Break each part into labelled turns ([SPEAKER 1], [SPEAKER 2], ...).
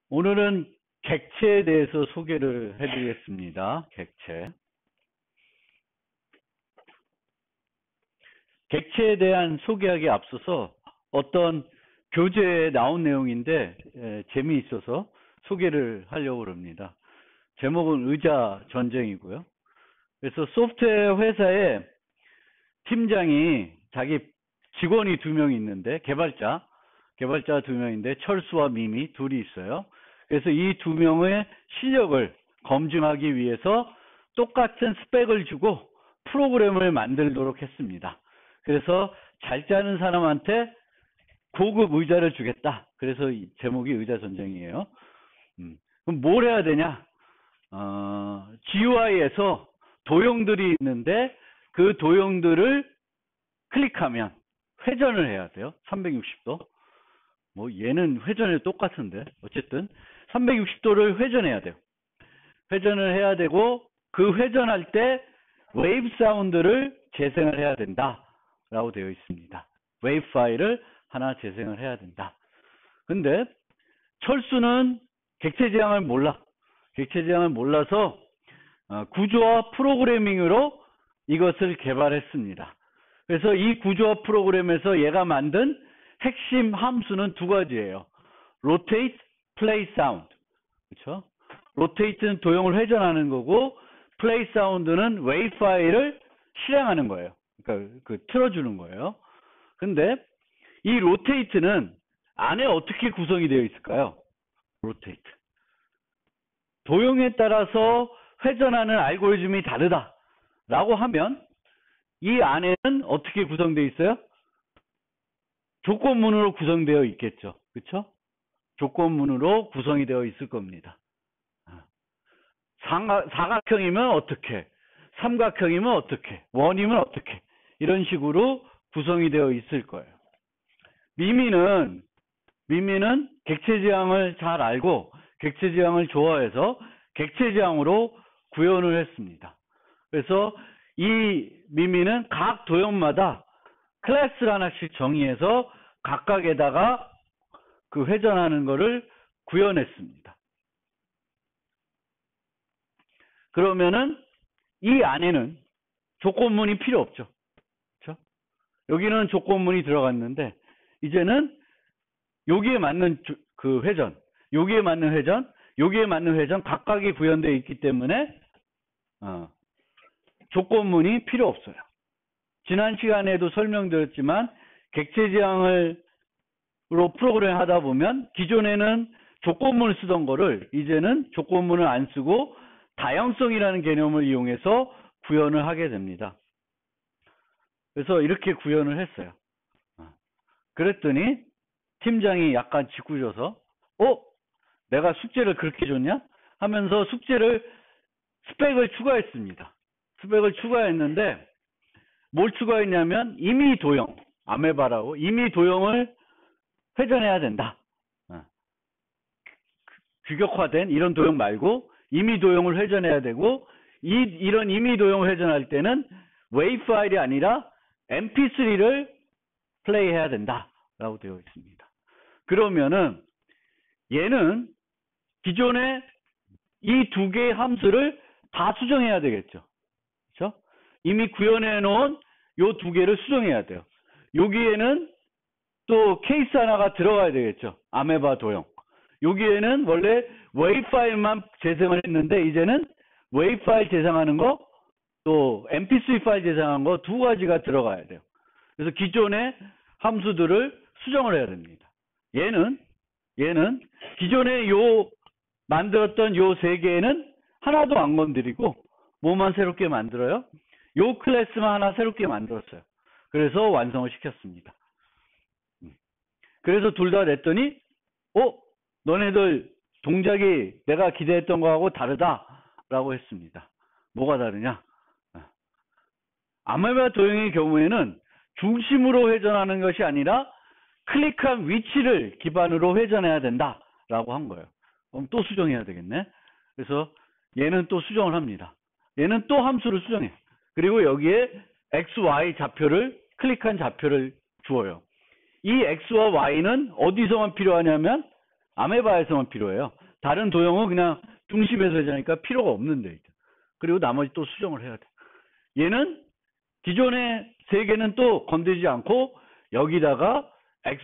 [SPEAKER 1] 오늘은 객체에 대해서 소개를 해드리겠습니다. 객체. 객체에 대한 소개하기에 앞서서 어떤 교재에 나온 내용인데 재미있어서 소개를 하려고 합니다. 제목은 의자 전쟁이고요. 그래서 소프트웨어 회사에 팀장이 자기 직원이 2명 있는데 개발자 2명인데 철수와 미미 둘이 있어요. 그래서 이 2명의 실력을 검증하기 위해서 똑같은 스펙을 주고 프로그램을 만들도록 했습니다. 그래서 잘 짜는 사람한테 고급 의자를 주겠다. 그래서 이 제목이 의자 전쟁이에요. 그럼 뭘 해야 되냐? GUI에서 도형들이 있는데 그 도형들을 클릭하면 회전을 해야 돼요. 360도. 뭐 얘는 회전이 똑같은데 어쨌든 360도를 회전해야 돼요. 회전을 해야 되고 그 회전할 때 웨이브 사운드를 재생을 해야 된다 라고 되어 있습니다. 웨이브 파일을 하나 재생을 해야 된다. 근데 철수는 객체 지향을 몰라. 객체 지향을 몰라서 구조와 프로그래밍으로 이것을 개발했습니다. 그래서 이 구조와 프로그램에서 얘가 만든 핵심 함수는 2가지예요. rotate, play sound. 그렇죠? rotate는 도형을 회전하는 거고 play sound는 wave 파일을 실행하는 거예요. 그러니까 틀어주는 거예요. 근데 이 rotate는 안에 어떻게 구성이 되어 있을까요? rotate. 도형에 따라서 회전하는 알고리즘이 다르다라고 하면 이 안에는 어떻게 구성되어 있어요? 조건문으로 구성되어 있겠죠. 그렇죠? 조건문으로 구성이 되어 있을 겁니다. 사각형이면 어떻게, 삼각형이면 어떻게, 원이면 어떻게 이런 식으로 구성이 되어 있을 거예요. 미미는 객체 지향을 잘 알고 객체 지향을 좋아해서 객체 지향으로 구현을 했습니다. 그래서 이 미미는 각 도형마다 클래스를 하나씩 정의해서 각각에다가 그 회전하는 거를 구현했습니다. 그러면은 이 안에는 조건문이 필요 없죠. 그렇죠? 여기는 조건문이 들어갔는데 이제는 여기에 맞는 그 회전, 여기에 맞는 회전, 여기에 맞는 회전 각각이 구현되어 있기 때문에 조건문이 필요 없어요. 지난 시간에도 설명드렸지만 객체 지향으로 프로그램 하다 보면 기존에는 조건문을 쓰던 거를 이제는 조건문을 안 쓰고 다양성이라는 개념을 이용해서 구현을 하게 됩니다. 그래서 이렇게 구현을 했어요. 그랬더니 팀장이 약간 짓궂어서 내가 숙제를 그렇게 줬냐? 하면서 스펙을 추가했습니다. 스펙을 추가했는데 뭘 추가했냐면 임의 도형, 아메바라고 임의 도형을 회전해야 된다. 규격화된 이런 도형 말고 임의 도형을 회전해야 되고 이런 임의 도형을 회전할 때는 웨이브 파일이 아니라 mp3를 플레이해야 된다라고 되어 있습니다. 그러면은 얘는 기존에 이 2개의 함수를 다 수정해야 되겠죠. 그렇죠? 이미 구현해 놓은 요 2개를 수정해야 돼요. 여기에는 또 케이스 하나가 들어가야 되겠죠. 아메바 도형. 여기에는 원래 웨이브 파일만 재생을 했는데 이제는 웨이브 파일 재생하는 거 또 mp3 파일 재생하는 거 2가지가 들어가야 돼요. 그래서 기존의 함수들을 수정을 해야 됩니다. 얘는 기존에 만들었던 요 3개는 하나도 안 건드리고 뭐만 새롭게 만들어요? 요 클래스만 하나 새롭게 만들었어요. 그래서 완성을 시켰습니다. 그래서 둘 다 냈더니 너네들 동작이 내가 기대했던 거하고 다르다라고 했습니다. 뭐가 다르냐? 아메바 도형의 경우에는 중심으로 회전하는 것이 아니라 클릭한 위치를 기반으로 회전해야 된다라고 한 거예요. 그럼 또 수정해야 되겠네. 그래서 얘는 또 수정을 합니다. 얘는 또 함수를 수정해. 그리고 여기에 x, y 좌표를 클릭한 좌표를 주어요. 이 x와 y는 어디서만 필요하냐면 아메바에서만 필요해요. 다른 도형은 그냥 중심에서 하자니까 필요가 없는데. 그리고 나머지 또 수정을 해야 돼. 얘는 기존의 세 개는 또 건드리지 않고 여기다가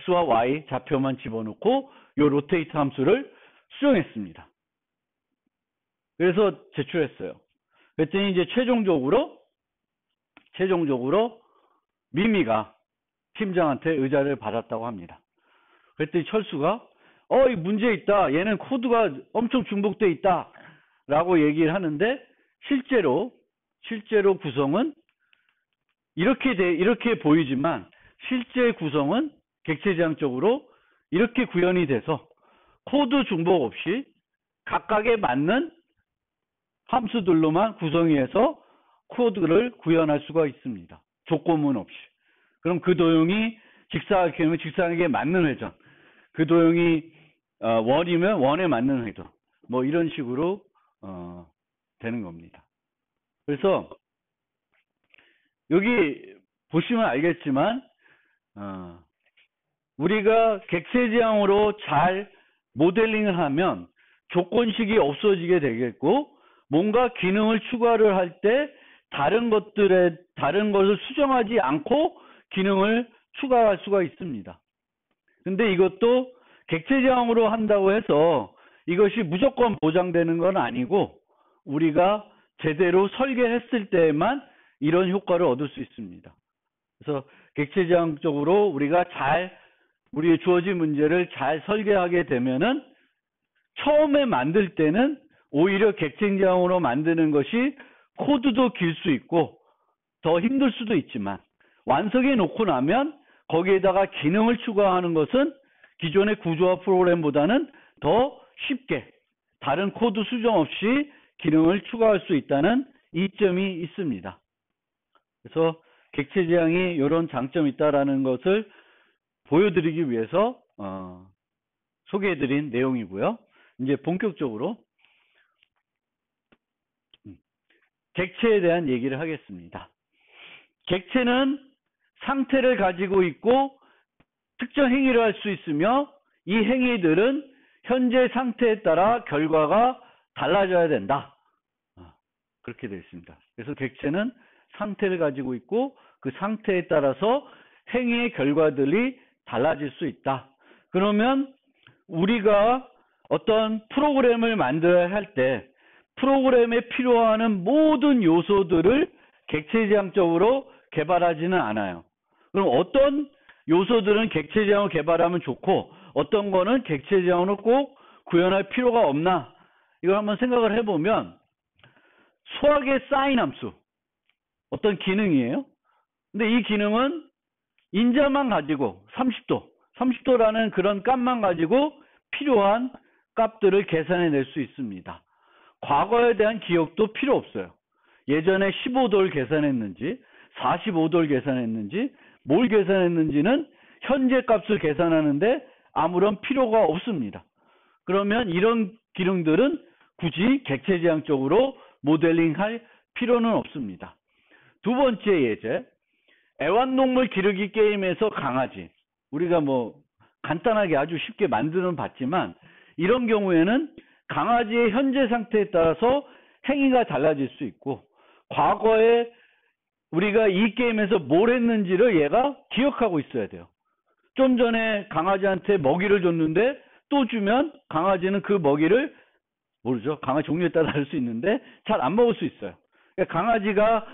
[SPEAKER 1] x와 y 좌표만 집어넣고 요 로테이트 함수를 수정했습니다. 그래서 제출했어요. 그랬더니 이제 최종적으로 미미가 팀장한테 의자를 받았다고 합니다. 그랬더니 철수가 이 문제 있다. 얘는 코드가 엄청 중복돼 있다. 라고 얘기를 하는데 실제로 구성은 이렇게 보이지만 실제 구성은 객체지향적으로 이렇게 구현이 돼서 코드 중복 없이 각각에 맞는 함수들로만 구성이 해서 코드를 구현할 수가 있습니다. 조건문 없이. 그럼 그 도형이 직사각형이면 직사각에 맞는 회전, 그 도형이 원이면 원에 맞는 회전, 뭐 이런 식으로 되는 겁니다. 그래서 여기 보시면 알겠지만 우리가 객체지향으로 잘 모델링을 하면 조건식이 없어지게 되겠고 뭔가 기능을 추가를 할 때 다른 것을 수정하지 않고 기능을 추가할 수가 있습니다. 근데 이것도 객체지향으로 한다고 해서 이것이 무조건 보장되는 건 아니고 우리가 제대로 설계했을 때에만 이런 효과를 얻을 수 있습니다. 그래서 객체지향적으로 우리가 우리의 주어진 문제를 잘 설계하게 되면은 처음에 만들 때는 오히려 객체지향으로 만드는 것이 코드도 길 수 있고 더 힘들 수도 있지만 완성해 놓고 나면 거기에다가 기능을 추가하는 것은 기존의 구조화 프로그램보다는 더 쉽게 다른 코드 수정 없이 기능을 추가할 수 있다는 이점이 있습니다. 그래서 객체지향이 이런 장점이 있다라는 것을 보여드리기 위해서 소개해드린 내용이고요. 이제 본격적으로 객체에 대한 얘기를 하겠습니다. 객체는 상태를 가지고 있고 특정 행위를 할 수 있으며 이 행위들은 현재 상태에 따라 결과가 달라져야 된다. 그렇게 되어 있습니다. 그래서 객체는 상태를 가지고 있고 그 상태에 따라서 행위의 결과들이 달라질 수 있다. 그러면 우리가 어떤 프로그램을 만들어야 할 때 프로그램에 필요한 모든 요소들을 객체지향적으로 개발하지는 않아요. 그럼 어떤 요소들은 객체지향으로 개발하면 좋고 어떤 거는 객체지향으로 꼭 구현할 필요가 없나? 이걸 한번 생각을 해보면 수학의 사인 함수 어떤 기능이에요. 근데 이 기능은 인자만 가지고 30도라는 그런 값만 가지고 필요한 값들을 계산해 낼 수 있습니다. 과거에 대한 기억도 필요 없어요. 예전에 15도를 계산했는지 45도를 계산했는지 뭘 계산했는지는 현재 값을 계산하는데 아무런 필요가 없습니다. 그러면 이런 기능들은 굳이 객체지향적으로 모델링할 필요는 없습니다. 두 번째 예제, 애완동물 기르기 게임에서 강아지, 우리가 뭐 간단하게 아주 쉽게 만드는 봤지만 이런 경우에는 강아지의 현재 상태에 따라서 행위가 달라질 수 있고 과거에 우리가 이 게임에서 뭘 했는지를 얘가 기억하고 있어야 돼요. 좀 전에 강아지한테 먹이를 줬는데 또 주면 강아지는 그 먹이를 모르죠. 강아지 종류에 따라 다를 수 있는데 잘 안 먹을 수 있어요. 그러니까 강아지가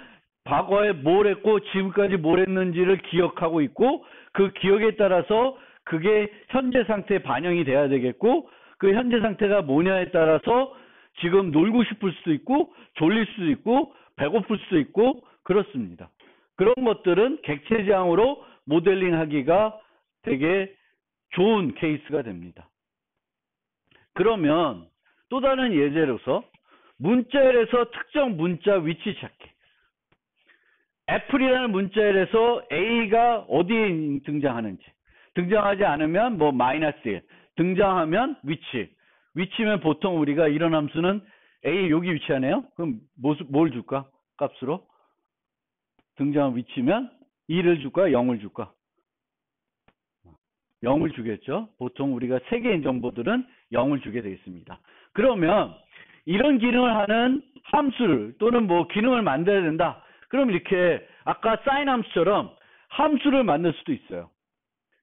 [SPEAKER 1] 과거에 뭘 했고 지금까지 뭘 했는지를 기억하고 있고 그 기억에 따라서 그게 현재 상태에 반영이 돼야 되겠고 그 현재 상태가 뭐냐에 따라서 지금 놀고 싶을 수도 있고 졸릴 수도 있고 배고플 수도 있고 그렇습니다. 그런 것들은 객체지향으로 모델링하기가 되게 좋은 케이스가 됩니다. 그러면 또 다른 예제로서 문자열에서 특정 문자 위치 찾기. 애플이라는 문자열에서 A가 어디에 등장하는지. 등장하지 않으면 뭐 -1. 등장하면 위치면 보통 우리가 이런 함수는 A 여기 위치하네요. 그럼 뭘 줄까? 값으로. 등장한 위치면 2를 줄까? 0을 줄까? 0을 주겠죠. 보통 우리가 3개인 정보들은 0을 주게 되겠습니다. 그러면 이런 기능을 하는 함수를 또는 뭐 기능을 만들어야 된다. 그럼 이렇게 아까 사인 함수처럼 함수를 만들 수도 있어요.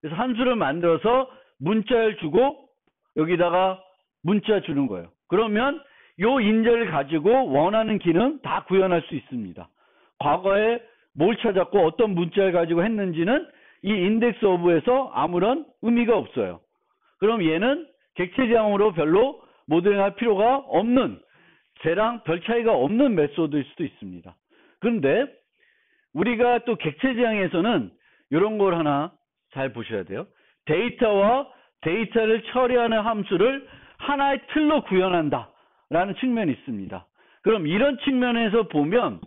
[SPEAKER 1] 그래서 함수를 만들어서 문자를 주고 여기다가 문자 주는 거예요. 그러면 요 인자를 가지고 원하는 기능 다 구현할 수 있습니다. 과거에 뭘 찾았고 어떤 문자를 가지고 했는지는 이 인덱스 오브에서 아무런 의미가 없어요. 그럼 얘는 객체지향으로 별로 모델링할 필요가 없는, 쟤랑 별 차이가 없는 메소드일 수도 있습니다. 그런데 우리가 또 객체지향에서는 이런 걸 하나 잘 보셔야 돼요. 데이터와 데이터를 처리하는 함수를 하나의 틀로 구현한다 라는 측면이 있습니다. 그럼 이런 측면에서 보면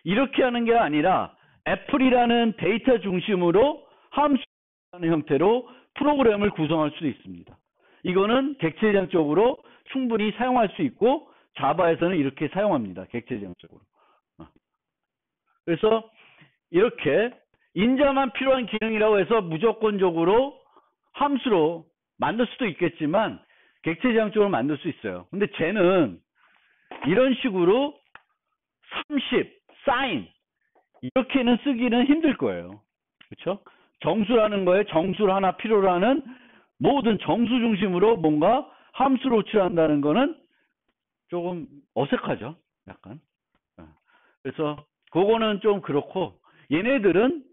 [SPEAKER 1] 이렇게 하는 게 아니라 애플이라는 데이터 중심으로 함수라는 형태로 프로그램을 구성할 수도 있습니다. 이거는 객체지향적으로 충분히 사용할 수 있고 자바에서는 이렇게 사용합니다. 객체지향적으로. 그래서 이렇게 인자만 필요한 기능이라고 해서 무조건적으로 함수로 만들 수도 있겠지만 객체지향적으로 만들 수 있어요. 근데 쟤는 이런 식으로 30, 사인 이렇게는 쓰기는 힘들 거예요. 그렇죠? 정수라는 거에 정수를 하나 필요로 하는 모든 정수 중심으로 뭔가 함수로 호출한다는 거는 조금 어색하죠. 약간. 그래서 그거는 좀 그렇고 얘네들은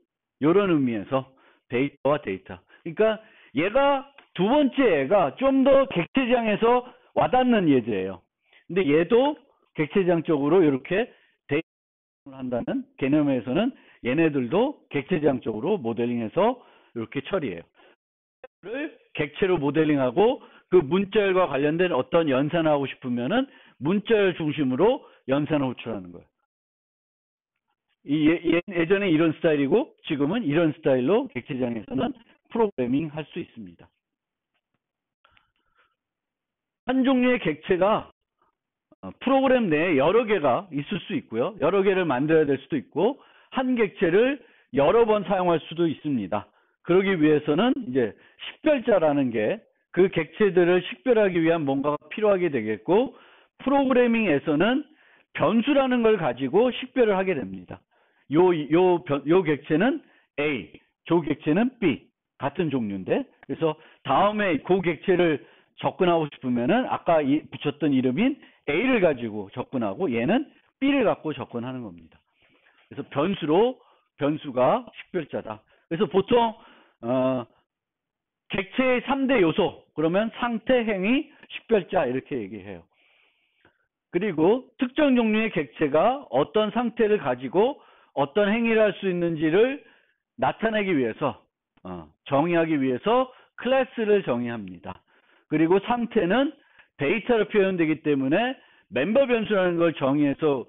[SPEAKER 1] 이런 의미에서 데이터와 데이터. 그러니까 얘가 두 번째 애가 좀 더 객체지향에서 와닿는 예제예요. 근데 얘도 객체지향적으로 이렇게 데이터를 한다는 개념에서는 얘네들도 객체지향적으로 모델링해서 이렇게 처리해요. 를 객체로 모델링하고 그 문자열과 관련된 어떤 연산을 하고 싶으면은 문자열 중심으로 연산을 호출하는 거예요. 예전에 이런 스타일이고 지금은 이런 스타일로 객체지향에서는 프로그래밍 할 수 있습니다. 한 종류의 객체가 프로그램 내에 여러 개가 있을 수 있고요. 여러 개를 만들어야 될 수도 있고 한 객체를 여러 번 사용할 수도 있습니다. 그러기 위해서는 이제 식별자라는 게 그 객체들을 식별하기 위한 뭔가가 필요하게 되겠고 프로그래밍에서는 변수라는 걸 가지고 식별을 하게 됩니다. 요 객체는 A, 저 객체는 B 같은 종류인데 그래서 다음에 그 객체를 접근하고 싶으면은 아까 붙였던 이름인 A를 가지고 접근하고 얘는 B를 갖고 접근하는 겁니다. 그래서 변수가 식별자다. 그래서 보통 객체의 3대 요소 그러면 상태, 행위, 식별자 이렇게 얘기해요. 그리고 특정 종류의 객체가 어떤 상태를 가지고 어떤 행위를 할 수 있는지를 나타내기 위해서 정의하기 위해서 클래스를 정의합니다. 그리고 상태는 데이터로 표현되기 때문에 멤버 변수라는 걸 정의해서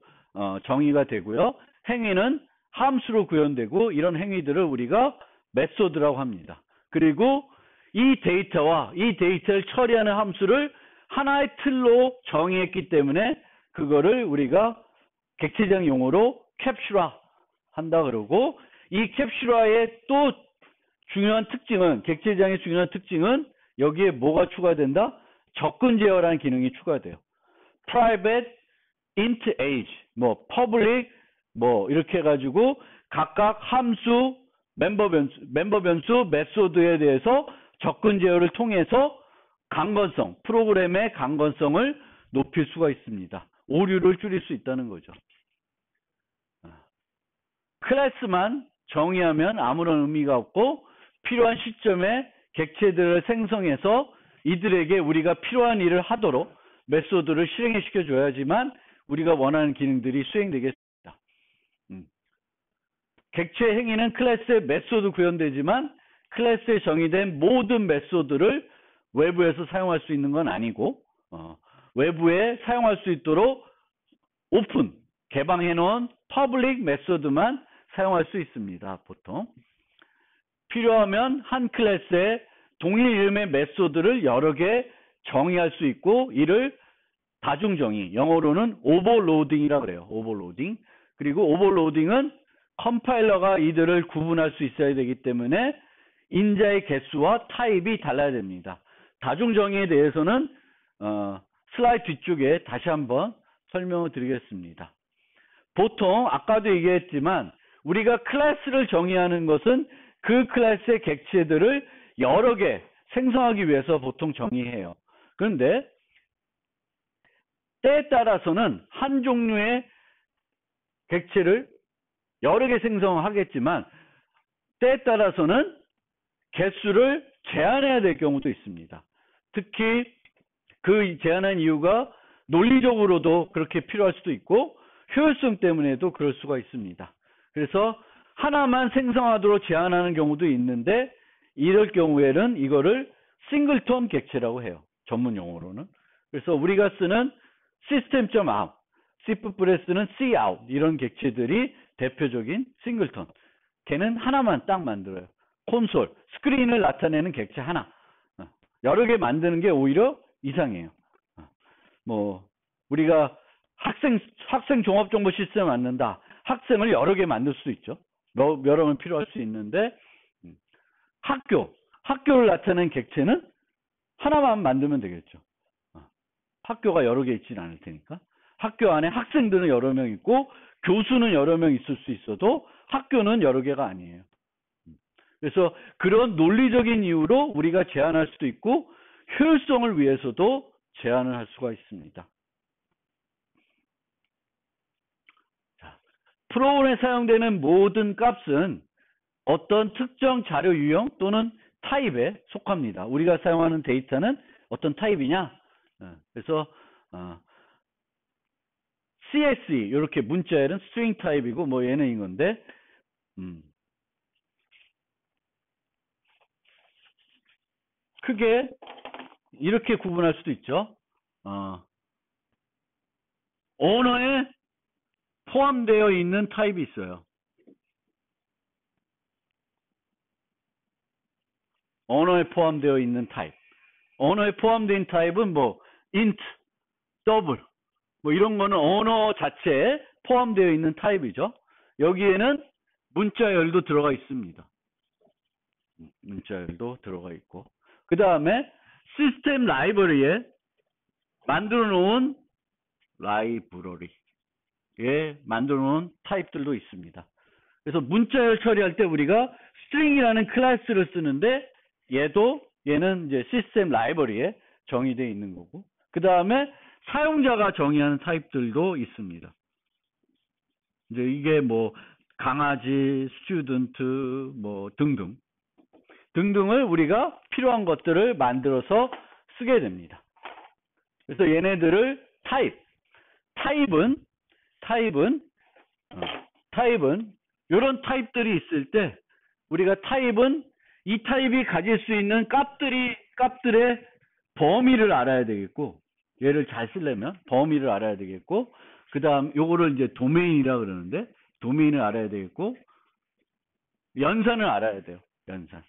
[SPEAKER 1] 정의가 되고요. 행위는 함수로 구현되고 이런 행위들을 우리가 메소드라고 합니다. 그리고 이 데이터와 이 데이터를 처리하는 함수를 하나의 틀로 정의했기 때문에 그거를 우리가 객체지향 용어로 캡슐화 한다 그러고 이 캡슐화의 또 중요한 특징은 객체지향의 중요한 특징은 여기에 뭐가 추가된다? 접근 제어라는 기능이 추가돼요. private, int age, 뭐 public, 뭐 이렇게 해가지고 각각 함수, 멤버 변수, 메소드에 대해서 접근 제어를 통해서 강건성, 프로그램의 강건성을 높일 수가 있습니다. 오류를 줄일 수 있다는 거죠. 클래스만 정의하면 아무런 의미가 없고 필요한 시점에 객체들을 생성해서 이들에게 우리가 필요한 일을 하도록 메소드를 실행해 시켜줘야지만 우리가 원하는 기능들이 수행되겠습니다. 객체 행위는 클래스의 메소드 구현되지만 클래스에 정의된 모든 메소드를 외부에서 사용할 수 있는 건 아니고 외부에 사용할 수 있도록 오픈, 개방해 놓은 퍼블릭 메소드만 사용할 수 있습니다. 보통 필요하면 한 클래스에 동일 이름의 메소드를 여러 개 정의할 수 있고 이를 다중정의, 영어로는 오버로딩이라고 그래요. 오버로딩. 그리고 오버로딩은 컴파일러가 이들을 구분할 수 있어야 되기 때문에 인자의 개수와 타입이 달라야 됩니다. 다중정의에 대해서는 슬라이드 뒤쪽에 다시 한번 설명을 드리겠습니다. 보통 아까도 얘기했지만 우리가 클래스를 정의하는 것은 그 클래스의 객체들을 여러 개 생성하기 위해서 보통 정의해요. 그런데 때에 따라서는 한 종류의 객체를 여러 개 생성하겠지만 때에 따라서는 개수를 제한해야 될 경우도 있습니다. 특히 그 제한한 이유가 논리적으로도 그렇게 필요할 수도 있고 효율성 때문에도 그럴 수가 있습니다. 그래서 하나만 생성하도록 제한하는 경우도 있는데 이럴 경우에는 이거를 싱글톤 객체라고 해요. 전문 용어로는. 그래서 우리가 쓰는 system.out, c프레스는 cout 이런 객체들이 대표적인 싱글톤. 걔는 하나만 딱 만들어요. 콘솔, 스크린을 나타내는 객체 하나. 여러 개 만드는 게 오히려 이상해요. 뭐 우리가 학생 종합정보 시스템 만든다. 학생을 여러 개 만들 수 있죠. 여러 명 필요할 수 있는데 학교를 나타내는 객체는 하나만 만들면 되겠죠. 학교가 여러 개 있지는 않을 테니까. 학교 안에 학생들은 여러 명 있고 교수는 여러 명 있을 수 있어도 학교는 여러 개가 아니에요. 그래서 그런 논리적인 이유로 우리가 제한할 수도 있고 효율성을 위해서도 제한을 할 수가 있습니다. 자, 프로그램에 사용되는 모든 값은 어떤 특정 자료 유형 또는 타입에 속합니다. 우리가 사용하는 데이터는 어떤 타입이냐? 그래서 CSE 이렇게 문자열은 스트링 타입이고 뭐 얘는 이건데 크게 이렇게 구분할 수도 있죠. 언어에 포함되어 있는 타입이 있어요. 언어에 포함되어 있는 타입. 언어에 포함된 타입은 뭐 int, double 뭐 이런 거는 언어 자체에 포함되어 있는 타입이죠. 여기에는 문자열도 들어가 있습니다. 문자열도 들어가 있고 그 다음에 시스템 라이브러리에 만들어 놓은 타입들도 있습니다. 그래서 문자열 처리할 때 우리가 string이라는 클래스를 쓰는데 얘는 이제 시스템 라이브러리에 정의되어 있는 거고 그 다음에 사용자가 정의하는 타입들도 있습니다. 이제 이게 뭐 강아지, 스튜던트 뭐 등등을 우리가 필요한 것들을 만들어서 쓰게 됩니다. 그래서 얘네들을 타입은 이런 타입들이 있을 때 우리가 타입은 이 타입이 가질 수 있는 값들의 범위를 알아야 되겠고 얘를 잘 쓰려면 범위를 알아야 되겠고 그 다음 요거를 이제 도메인이라 그러는데 도메인을 알아야 되겠고 연산을 알아야 돼요. 연산.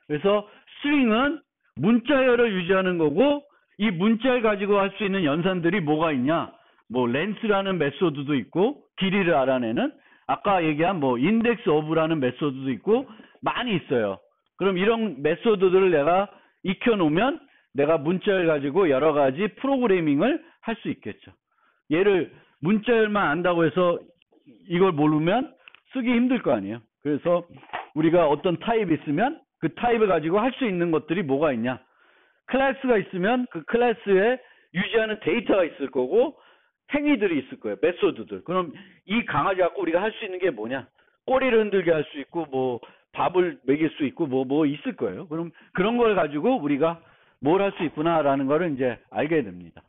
[SPEAKER 1] 그래서 스트링은 문자열을 유지하는 거고 이 문자열 가지고 할 수 있는 연산들이 뭐가 있냐? 뭐 렌스라는 메소드도 있고 길이를 알아내는 아까 얘기한 뭐 인덱스 오브라는 메소드도 있고 많이 있어요. 그럼 이런 메소드들을 내가 익혀놓으면 내가 문자열 가지고 여러 가지 프로그래밍을 할 수 있겠죠. 얘를 문자열만 안다고 해서 이걸 모르면 쓰기 힘들 거 아니에요. 그래서 우리가 어떤 타입이 있으면 그 타입을 가지고 할 수 있는 것들이 뭐가 있냐. 클래스가 있으면 그 클래스에 유지하는 데이터가 있을 거고 행위들이 있을 거예요. 메소드들. 그럼 이 강아지 갖고 우리가 할 수 있는 게 뭐냐. 꼬리를 흔들게 할 수 있고 뭐 밥을 먹일 수 있고 뭐 있을 거예요. 그럼 그런 걸 가지고 우리가 뭘 할 수 있구나라는 거를 이제 알게 됩니다.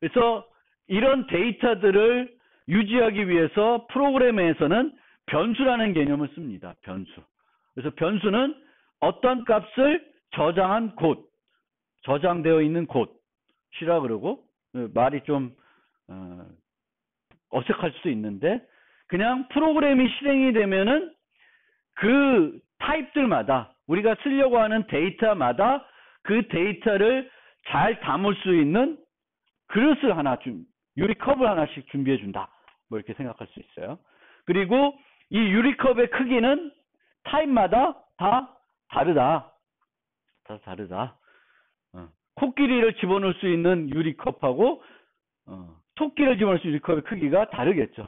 [SPEAKER 1] 그래서 이런 데이터들을 유지하기 위해서 프로그램에서는 변수라는 개념을 씁니다. 변수. 그래서 변수는 어떤 값을 저장한 곳, 저장되어 있는 곳이라 그러고 말이 좀 어색할 수도 있는데 그냥 프로그램이 실행이 되면은 그 타입들마다 우리가 쓰려고 하는 데이터마다 그 데이터를 잘 담을 수 있는 그릇을 하나 유리컵을 하나씩 준비해 준다. 뭐 이렇게 생각할 수 있어요. 그리고 이 유리컵의 크기는 타입마다 다 다르다. 다 다르다. 코끼리를 집어넣을 수 있는 유리컵하고 토끼를 집어넣을 수 있는 유리컵의 크기가 다르겠죠.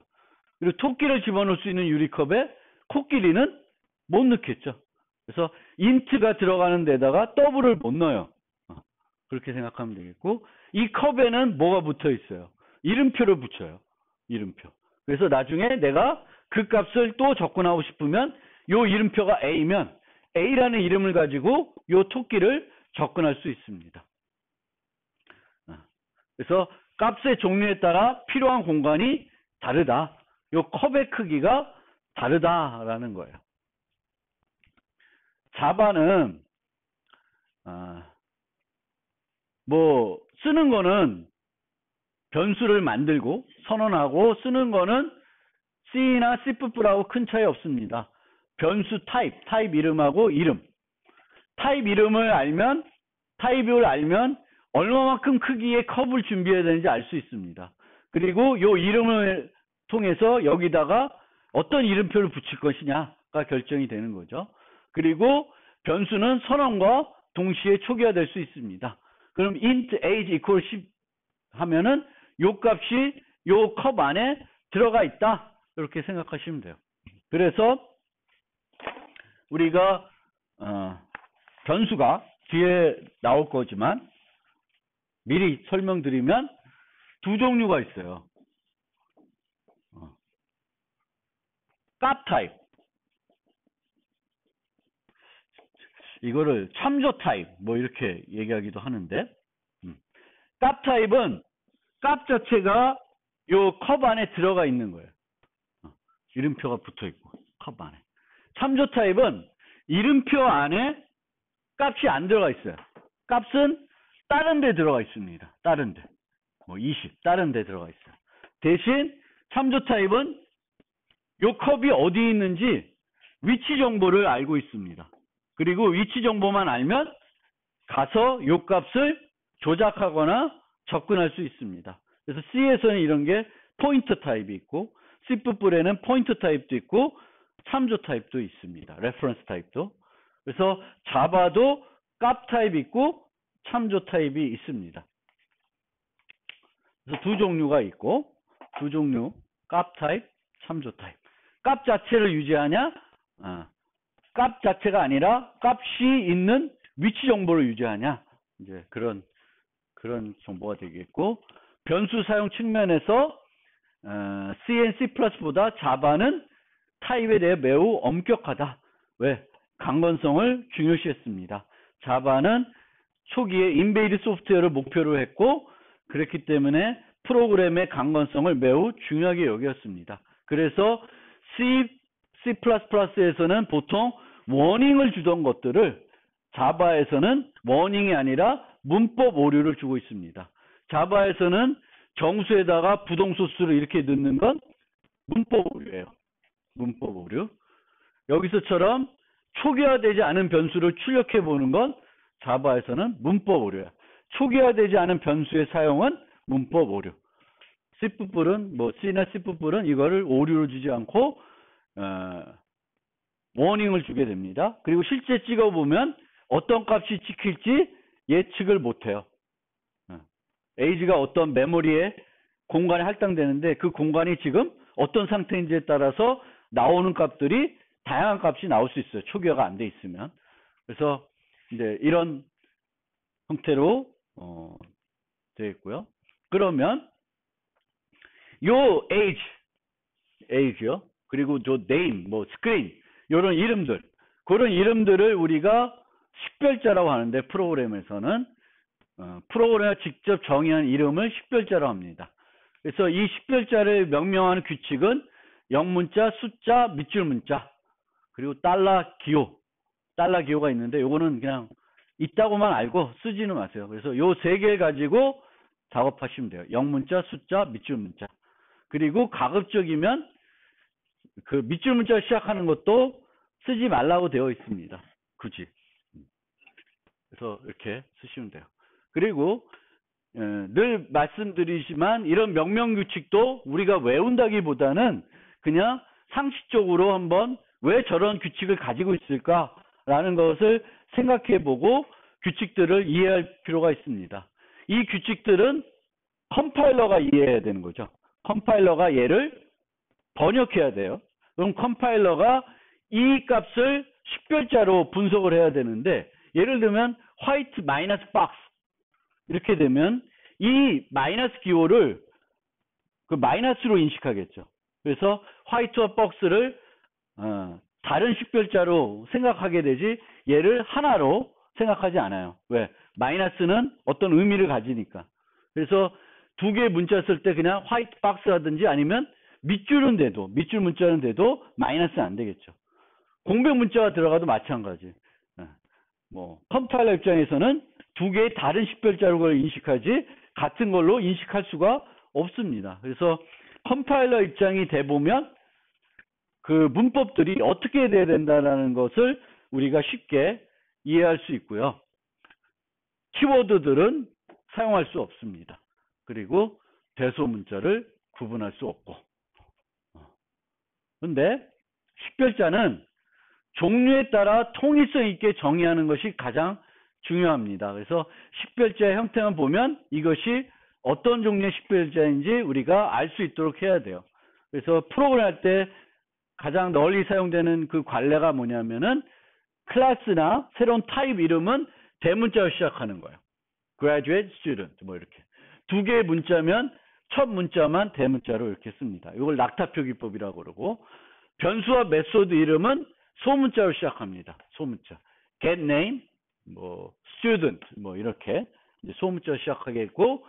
[SPEAKER 1] 그리고 토끼를 집어넣을 수 있는 유리컵에 코끼리는 못 넣겠죠. 그래서 인트가 들어가는 데다가 더블을 못 넣어요. 그렇게 생각하면 되겠고, 이 컵에는 뭐가 붙어 있어요? 이름표를 붙여요. 이름표. 그래서 나중에 내가 그 값을 또 접근하고 싶으면 요 이름표가 A면 A라는 이름을 가지고 요 토끼를 접근할 수 있습니다. 그래서 값의 종류에 따라 필요한 공간이 다르다. 요 컵의 크기가 다르다라는 거예요. 자바는 뭐 쓰는 거는 변수를 만들고 선언하고, 쓰는 거는 C나 C++하고 큰 차이 없습니다. 변수 타입 이름하고 이름. 타입 이름을 알면, 타입을 알면 얼마만큼 크기의 컵을 준비해야 되는지 알 수 있습니다. 그리고 요 이름을 통해서 여기다가 어떤 이름표를 붙일 것이냐가 결정이 되는 거죠. 그리고 변수는 선언과 동시에 초기화될 수 있습니다. 그럼 int age equal 10 하면은 요 값이 요 컵 안에 들어가 있다. 이렇게 생각하시면 돼요. 그래서 우리가 변수가 뒤에 나올 거지만 미리 설명드리면 두 종류가 있어요. 값 타입. 이거를 참조 타입 뭐 이렇게 얘기하기도 하는데, 값 타입은 값 자체가 요 컵 안에 들어가 있는 거예요. 이름표가 붙어 있고 컵 안에. 참조 타입은 이름표 안에 값이 안 들어가 있어요. 값은 다른 데 들어가 있습니다. 다른 데. 뭐 20 다른 데 들어가 있어요. 대신 참조 타입은 요 컵이 어디 있는지 위치 정보를 알고 있습니다. 그리고 위치 정보만 알면 가서 요 값을 조작하거나 접근할 수 있습니다. 그래서 C에서는 이런 게 포인터 타입이 있고, C++에는 포인터 타입도 있고 참조 타입도 있습니다. 레퍼런스 타입도. 그래서 자바도 값 타입이 있고 참조 타입이 있습니다. 그래서 두 종류가 있고, 두 종류, 값 타입, 참조 타입. 값 자체를 유지하냐? 값 자체가 아니라 값이 있는 위치 정보를 유지하냐? 이제 그런 정보가 되겠고, 변수 사용 측면에서 C&, C++보다 자바는 타입에 대해 매우 엄격하다. 왜? 강건성을 중요시했습니다. 자바는 초기에 인베이드 소프트웨어를 목표로 했고, 그렇기 때문에 프로그램의 강건성을 매우 중요하게 여겼습니다. 그래서 C++에서는 보통 워닝을 주던 것들을 자바에서는 워닝이 아니라 문법 오류를 주고 있습니다. 자바에서는 정수에다가 부동소수를 이렇게 넣는 건 문법 오류예요. 문법 오류. 여기서처럼 초기화되지 않은 변수를 출력해 보는 건 자바에서는 문법 오류야. 초기화되지 않은 변수의 사용은 문법 오류. C++은 뭐 C나 C++은 이거를 오류를 주지 않고 워닝을 주게 됩니다. 그리고 실제 찍어보면 어떤 값이 찍힐지 예측을 못해요. age가 어떤 메모리에 공간에 할당되는데 그 공간이 지금 어떤 상태인지에 따라서 나오는 값들이 다양한 값이 나올 수 있어요. 초기화가 안 돼 있으면. 그래서 이제 이런 형태로 되어 있고요. 그러면 요 age요. 그리고 저 name, 뭐 screen 이런 이름들, 그런 이름들을 우리가 식별자라고 하는데, 프로그램에서는 프로그램에 직접 정의한 이름을 식별자라고 합니다. 그래서 이 식별자를 명명하는 규칙은 영문자, 숫자, 밑줄 문자, 그리고 달러 기호가 있는데, 요거는 그냥 있다고만 알고 쓰지는 마세요. 그래서 요 세 개 가지고 작업하시면 돼요. 영문자, 숫자, 밑줄 문자. 그리고 가급적이면 그 밑줄 문자를 시작하는 것도 쓰지 말라고 되어 있습니다. 굳이. 그래서 이렇게 쓰시면 돼요. 그리고 늘 말씀드리지만 이런 명명 규칙도 우리가 외운다기보다는 그냥 상식적으로 한번 왜 저런 규칙을 가지고 있을까 라는 것을 생각해 보고 규칙들을 이해할 필요가 있습니다. 이 규칙들은 컴파일러가 이해해야 되는 거죠. 컴파일러가 얘를 번역해야 돼요. 그럼 컴파일러가 이 값을 식별자로 분석을 해야 되는데, 예를 들면 화이트 마이너스 박스 이렇게 되면 이 마이너스 기호를 그 마이너스로 인식하겠죠. 그래서 화이트와 박스를 다른 식별자로 생각하게 되지 얘를 하나로 생각하지 않아요. 왜? 마이너스는 어떤 의미를 가지니까. 그래서 두 개의 문자 쓸 때 그냥 화이트 박스라든지 아니면 밑줄은 돼도, 밑줄 문자는 돼도 마이너스는 안 되겠죠. 공백 문자가 들어가도 마찬가지. 뭐 컴파일러 입장에서는 두 개의 다른 식별자로 인식하지 같은 걸로 인식할 수가 없습니다. 그래서 컴파일러 입장이 돼 보면 그 문법들이 어떻게 돼야 된다는 것을 우리가 쉽게 이해할 수 있고요. 키워드들은 사용할 수 없습니다. 그리고 대소 문자를 구분할 수 없고. 근데 식별자는 종류에 따라 통일성 있게 정의하는 것이 가장 중요합니다. 그래서 식별자의 형태만 보면 이것이 어떤 종류의 식별자인지 우리가 알 수 있도록 해야 돼요. 그래서 프로그램 할 때 가장 널리 사용되는 그 관례가 뭐냐면은 클래스나 새로운 타입 이름은 대문자로 시작하는 거예요. graduate, student 뭐 이렇게. 두 개의 문자면 첫 문자만 대문자로 이렇게 씁니다. 이걸 낙타표기법이라고 그러고, 변수와 메소드 이름은 소문자로 시작합니다. 소문자. get name, 뭐 student 뭐 이렇게 이제 소문자로 시작하겠고,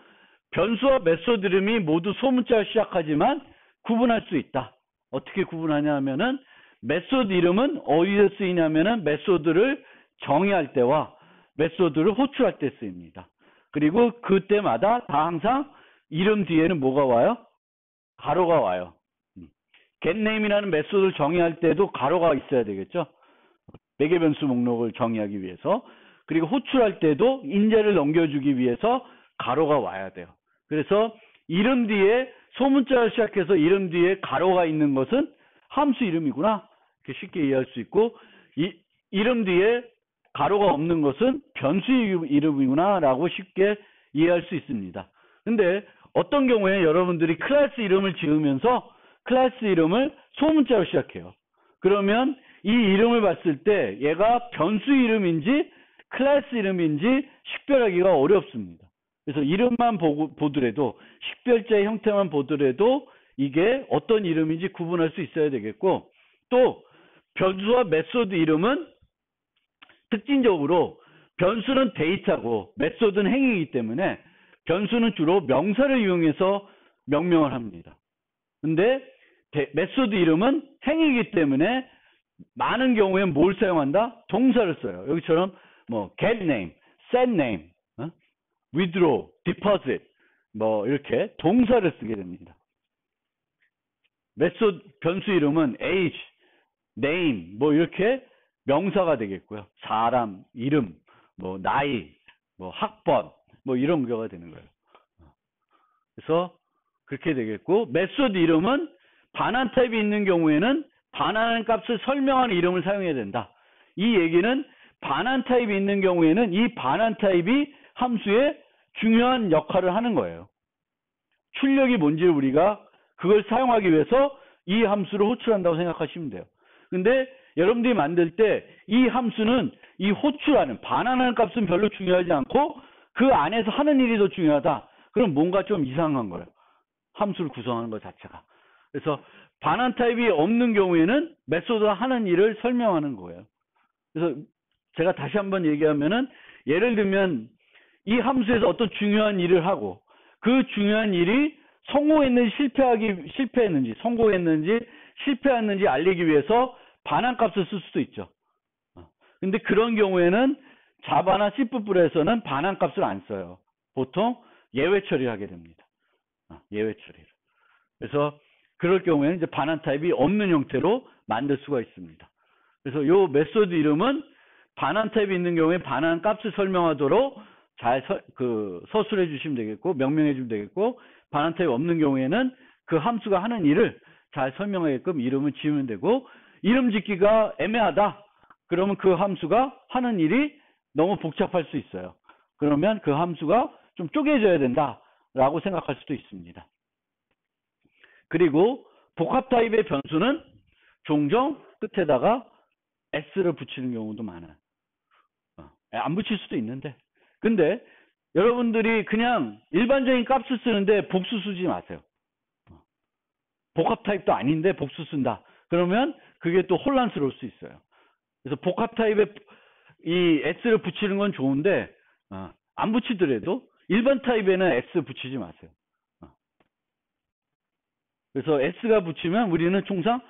[SPEAKER 1] 변수와 메소드 이름이 모두 소문자로 시작하지만 구분할 수 있다. 어떻게 구분하냐 하면은 메소드 이름은 어디서 쓰이냐면은 메소드를 정의할 때와 메소드를 호출할 때 쓰입니다. 그리고 그때마다 다 항상 이름 뒤에는 뭐가 와요? 가로가 와요. getName이라는 메소드를 정의할 때도 가로가 있어야 되겠죠. 매개 변수 목록을 정의하기 위해서. 그리고 호출할 때도 인재를 넘겨주기 위해서 가로가 와야 돼요. 그래서 이름 뒤에 소문자를 시작해서 이름 뒤에 가로가 있는 것은 함수 이름이구나. 이렇게 쉽게 이해할 수 있고, 이름 뒤에 가로가 없는 것은 변수 이름이구나 라고 쉽게 이해할 수 있습니다. 근데 어떤 경우에 여러분들이 클래스 이름을 지으면서 클래스 이름을 소문자로 시작해요. 그러면 이 이름을 봤을 때 얘가 변수 이름인지 클래스 이름인지 식별하기가 어렵습니다. 그래서 이름만 보더라도, 식별자의 형태만 보더라도 이게 어떤 이름인지 구분할 수 있어야 되겠고, 또 변수와 메소드 이름은 특징적으로 변수는 데이터고 메소드는 행위이기 때문에 변수는 주로 명사를 이용해서 명명을 합니다. 근데 메소드 이름은 행위이기 때문에 많은 경우에 뭘 사용한다? 동사를 써요. 여기처럼 뭐 get name, set name, withdraw, deposit 뭐 이렇게 동사를 쓰게 됩니다. 메소드 변수 이름은 age, name 뭐 이렇게 명사가 되겠고요. 사람, 이름, 뭐 나이, 뭐 학번 뭐 이런 거가 되는 거예요. 그래서 그렇게 되겠고, 메소드 이름은 반환 타입이 있는 경우에는 반환하는 값을 설명하는 이름을 사용해야 된다. 이 얘기는 반환 타입이 있는 경우에는 이 반환 타입이 함수에 중요한 역할을 하는 거예요. 출력이 뭔지를 우리가 그걸 사용하기 위해서 이 함수를 호출한다고 생각하시면 돼요. 근데 여러분들이 만들 때 이 함수는 이 호출하는 반환하는 값은 별로 중요하지 않고 그 안에서 하는 일이 더 중요하다. 그럼 뭔가 좀 이상한 거예요. 함수를 구성하는 것 자체가. 그래서 반환 타입이 없는 경우에는 메소드가 하는 일을 설명하는 거예요. 그래서 제가 다시 한번 얘기하면은, 예를 들면 이 함수에서 어떤 중요한 일을 하고 그 중요한 일이 성공했는지 실패했는지, 성공했는지 실패했는지 알리기 위해서 반환 값을 쓸 수도 있죠. 근데 그런 경우에는 자바나 C++에서는 반환 값을 안 써요. 보통 예외 처리를 하게 됩니다. 예외 처리를. 그래서 그럴 경우에는 이제 반환 타입이 없는 형태로 만들 수가 있습니다. 그래서 이 메소드 이름은 반환 타입이 있는 경우에 반환 값을 설명하도록 잘 서술해 주시면 되겠고, 명명해 주면 되겠고, 반환 타입이 없는 경우에는 그 함수가 하는 일을 잘 설명하게끔 이름을 지으면 되고, 이름 짓기가 애매하다. 그러면 그 함수가 하는 일이 너무 복잡할 수 있어요. 그러면 그 함수가 좀 쪼개져야 된다라고 생각할 수도 있습니다. 그리고 복합 타입의 변수는 종종 끝에다가 s를 붙이는 경우도 많아요. 안 붙일 수도 있는데. 근데 여러분들이 그냥 일반적인 값을 쓰는데 복수 쓰지 마세요. 복합 타입도 아닌데 복수 쓴다. 그러면 그게 또 혼란스러울 수 있어요. 그래서 복합 타입에 이 s를 붙이는 건 좋은데 안 붙이더라도 일반 타입에는 s 붙이지 마세요. 그래서 s가 붙이면 우리는 통상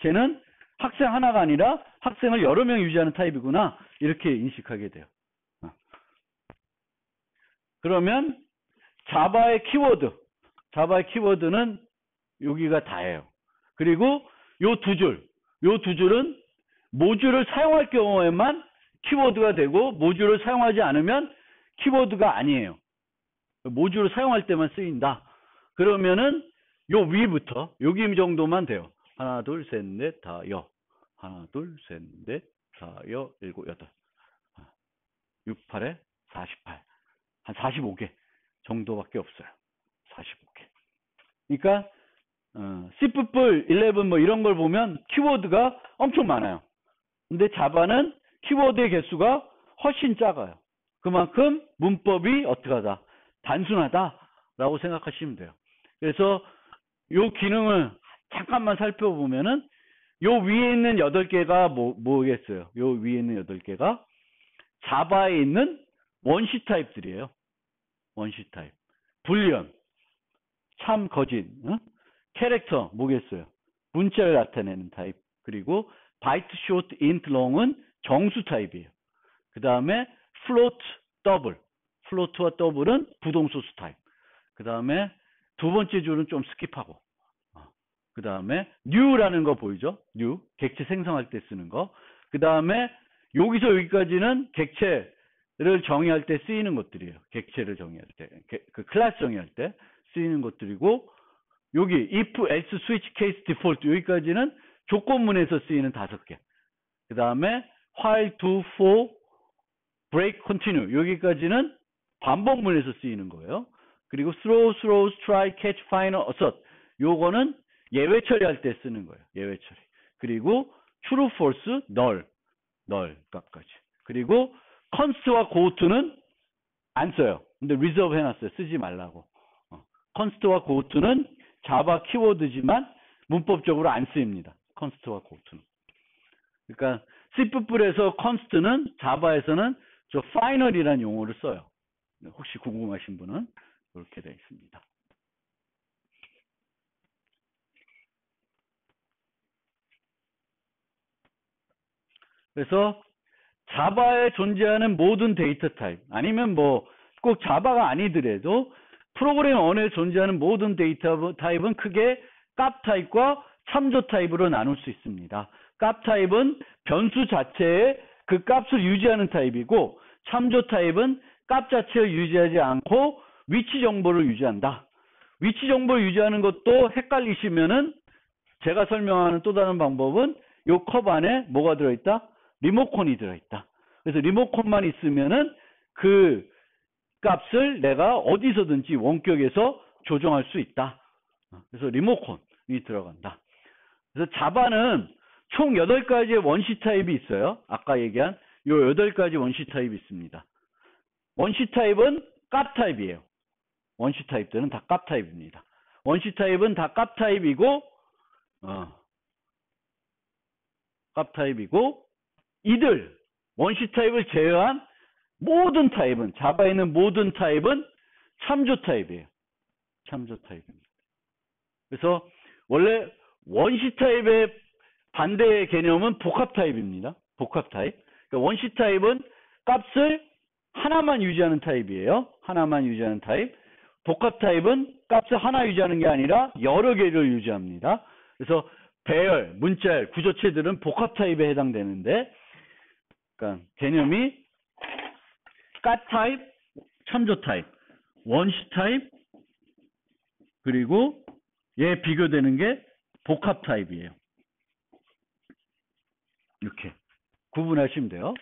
[SPEAKER 1] 쟤는 학생 하나가 아니라 학생을 여러 명 유지하는 타입이구나 이렇게 인식하게 돼요. 그러면 자바의 키워드는 여기가 다예요. 그리고 요 두 줄은 모듈을 사용할 경우에만 키워드가 되고 모듈을 사용하지 않으면 키워드가 아니에요. 모듈을 사용할 때만 쓰인다. 그러면은 요 위부터 여기 정도만 돼요. 하나, 둘, 셋, 넷, 다, 여. 하나, 둘, 셋, 넷, 다, 여, 일곱, 여덟. 6, 8에 48. 한 45개 정도밖에 없어요. 45개. 그러니까 C++, 11 뭐 이런 걸 보면 키워드가 엄청 많아요. 근데 자바는 키워드의 개수가 훨씬 작아요. 그만큼 문법이 어떻게 하다? 단순하다라고 생각하시면 돼요. 그래서 요 기능을 잠깐만 살펴보면은 요 위에 있는 8개가 뭐겠어요? 요 위에 있는 8개가 자바에 있는 원시 타입들이에요. 원시 타입. 불리언, 참, 거짓, 캐릭터 뭐겠어요? 문자를 나타내는 타입. 그리고 바이트, 쇼트, 인트, 롱은 정수 타입이에요. 그 다음에 플로트, 더블. 플로트와 더블은 부동소수 타입. 그 다음에 두 번째 줄은 좀 스킵하고. 그 다음에 new라는 거 보이죠? new. 객체 생성할 때 쓰는 거. 그 다음에 여기서 여기까지는 객체를 정의할 때 쓰이는 것들이에요. 객체를 정의할 때. 그 클래스 정의할 때 쓰이는 것들이고, 여기 if, else, switch, case, default 여기까지는 조건문에서 쓰이는 5개. 그 다음에 while, do, for, break, continue 여기까지는 반복문에서 쓰이는 거예요. 그리고 throw, throws, try, catch, final, assert 요거는 예외 처리할 때 쓰는 거예요. 예외 처리. 그리고 true, false, null까지. 그리고 const와 goTo는 안 써요. 근데 reserve 해놨어요. 쓰지 말라고. const와 goTo는 자바 키워드지만 문법적으로 안 쓰입니다. const와 goTo는. 그러니까 C++에서 const는 자바에서는 저 final이라는 용어를 써요. 혹시 궁금하신 분은 이렇게 되어 있습니다. 그래서 자바에 존재하는 모든 데이터 타입 아니면 뭐 꼭 자바가 아니더라도 프로그램 언어에 존재하는 모든 데이터 타입은 크게 값 타입과 참조 타입으로 나눌 수 있습니다. 값 타입은 변수 자체의 그 값을 유지하는 타입이고 참조 타입은 값 자체를 유지하지 않고 위치 정보를 유지한다. 위치 정보를 유지하는 것도 헷갈리시면은 제가 설명하는 또 다른 방법은 요 컵 안에 뭐가 들어있다? 리모컨이 들어있다. 그래서 리모컨만 있으면은 그 값을 내가 어디서든지 원격에서 조정할 수 있다. 그래서 리모컨이 들어간다. 그래서 자바는 총 8가지의 원시 타입이 있어요. 아까 얘기한 요 8가지 원시 타입이 있습니다. 원시 타입은 값 타입이에요. 원시 타입들은 다 값 타입입니다. 원시 타입은 다 값 타입이고 값 타입이고 이들 원시 타입을 제외한 모든 타입은 자바에 있는 모든 타입은 참조 타입이에요. 참조 타입입니다. 그래서 원래 원시 타입의 반대의 개념은 복합 타입입니다. 복합 타입. 그러니까 원시 타입은 값을 하나만 유지하는 타입이에요. 하나만 유지하는 타입. 복합 타입은 값을 하나 유지하는 게 아니라 여러 개를 유지합니다. 그래서 배열, 문자열, 구조체들은 복합 타입에 해당되는데, 그러니까 개념이 값 타입, 참조 타입, 원시 타입, 그리고 얘 비교되는 게 복합 타입이에요. 이렇게 구분하시면 돼요.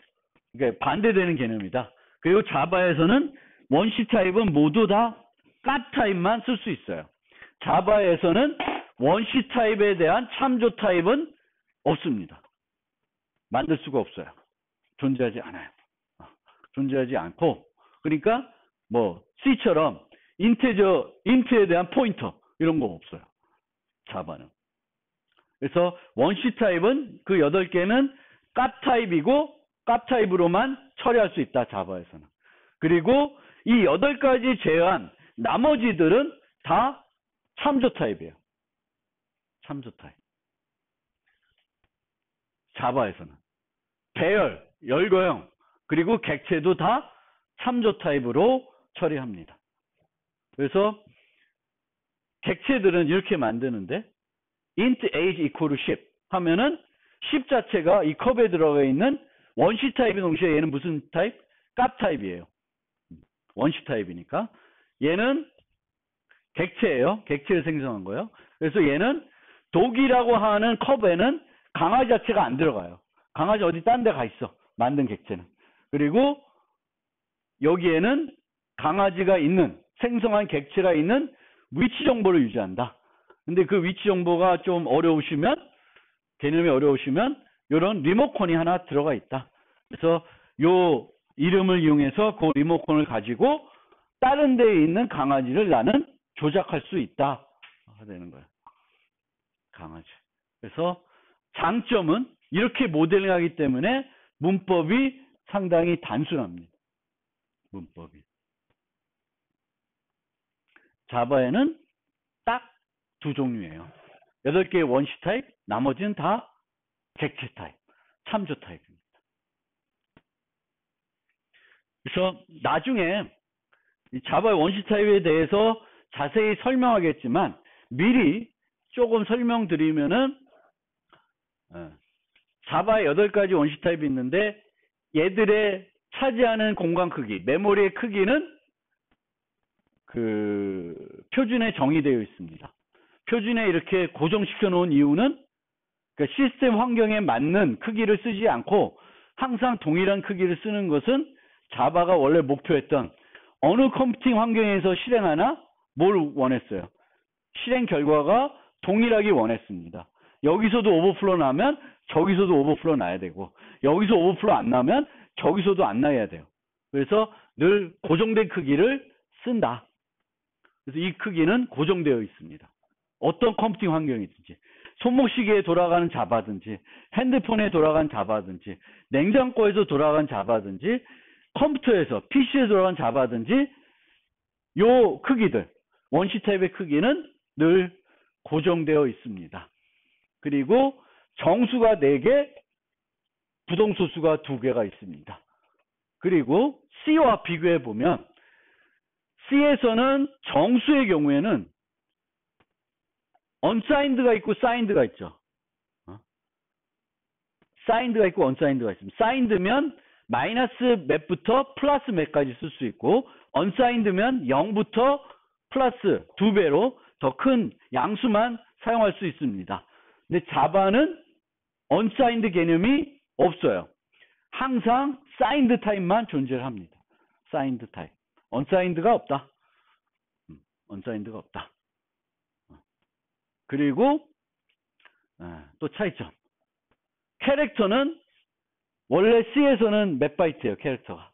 [SPEAKER 1] 그러니까 반대되는 개념이다. 그리고 자바에서는 원시 타입은 모두 다 값 타입만 쓸 수 있어요. 자바에서는 원시 타입에 대한 참조 타입은 없습니다. 만들 수가 없어요. 존재하지 않아요. 존재하지 않고, 그러니까 뭐 C처럼 인트에 대한 포인터 이런 거 없어요. 자바는. 그래서 원시 타입은 그 8개는 값 타입이고 값 타입으로만 처리할 수 있다. 자바에서는. 그리고 이 8가지 제외한 나머지들은 다 참조 타입이에요. 참조 타입. 자바에서는. 배열, 열거형, 그리고 객체도 다 참조 타입으로 처리합니다. 그래서 객체들은 이렇게 만드는데 int age equal 10 하면은 10 자체가 이 컵에 들어가 있는 원시 타입인 동시에 얘는 무슨 타입? 값 타입이에요. 원시 타입이니까. 얘는 객체예요. 객체를 생성한 거예요. 그래서 얘는 독이라고 하는 컵에는 강아지 자체가 안 들어가요. 강아지 어디 딴 데 가 있어. 만든 객체는. 그리고 여기에는 강아지가 있는, 생성한 객체가 있는 위치 정보를 유지한다. 근데 그 위치 정보가 좀 어려우시면, 개념이 어려우시면 이런 리모컨이 하나 들어가 있다. 그래서 요 이름을 이용해서 그 리모컨을 가지고 다른 데에 있는 강아지를 나는 조작할 수 있다. 되는 거예요. 강아지. 그래서 장점은 이렇게 모델링하기 때문에 문법이 상당히 단순합니다. 문법이. 자바에는 딱 두 종류예요. 8개의 원시 타입, 나머지는 다 객체 타입, 참조 타입입니다. 그래서 나중에 이 자바의 원시 타입에 대해서 자세히 설명하겠지만 미리 조금 설명드리면은 자바의 8가지 원시 타입이 있는데 얘들의 차지하는 공간 크기, 메모리의 크기는 그 표준에 정의되어 있습니다. 표준에 이렇게 고정시켜 놓은 이유는 그러니까 시스템 환경에 맞는 크기를 쓰지 않고 항상 동일한 크기를 쓰는 것은 자바가 원래 목표했던 어느 컴퓨팅 환경에서 실행하나 뭘 원했어요? 실행 결과가 동일하게 원했습니다. 여기서도 오버플로 나면 저기서도 오버플로 나야 되고 여기서 오버플로 안 나면 저기서도 안 나야 돼요. 그래서 늘 고정된 크기를 쓴다. 그래서 이 크기는 고정되어 있습니다. 어떤 컴퓨팅 환경이든지 손목시계에 돌아가는 자바든지 핸드폰에 돌아가는 자바든지 냉장고에서 돌아가는 자바든지 컴퓨터에서 PC에 돌아가는 자바든지 요 크기들 원시 타입의 크기는 늘 고정되어 있습니다. 그리고 정수가 4개, 부동소수가 2개가 있습니다. 그리고 C와 비교해 보면 C에서는 정수의 경우에는 unsigned가 있고 signed가 있죠. signed가 있고 unsigned가 있습니다. signed면 마이너스 몇부터 플러스 몇까지 쓸 수 있고 unsigned면 0부터 플러스 2배로 더 큰 양수만 사용할 수 있습니다. 근데 자바는 unsigned 개념이 없어요. 항상 signed 타입만 존재를 합니다. signed 타입. unsigned가 없다. unsigned가 없다. 그리고 또 차이점. 캐릭터는 원래 C에서는 몇 바이트예요, 캐릭터가?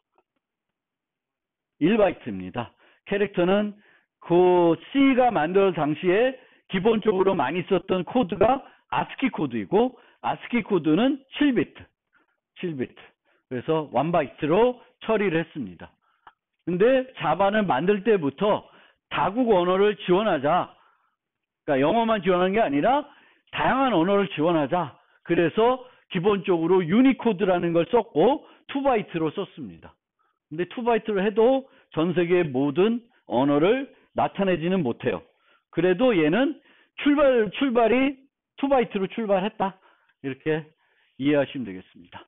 [SPEAKER 1] 1바이트입니다. 캐릭터는 그 C가 만들 당시에 기본적으로 많이 썼던 코드가 ASCII 코드이고 ASCII 코드는 7비트. 7비트. 그래서 1바이트로 처리를 했습니다. 근데 자바는 만들 때부터 다국 언어를 지원하자. 그러니까 영어만 지원하는 게 아니라 다양한 언어를 지원하자. 그래서 기본적으로 유니코드라는 걸 썼고 2바이트로 썼습니다. 근데 2바이트로 해도 전 세계의 모든 언어를 나타내지는 못해요. 그래도 얘는 출발이 2바이트로 출발했다. 이렇게 이해하시면 되겠습니다.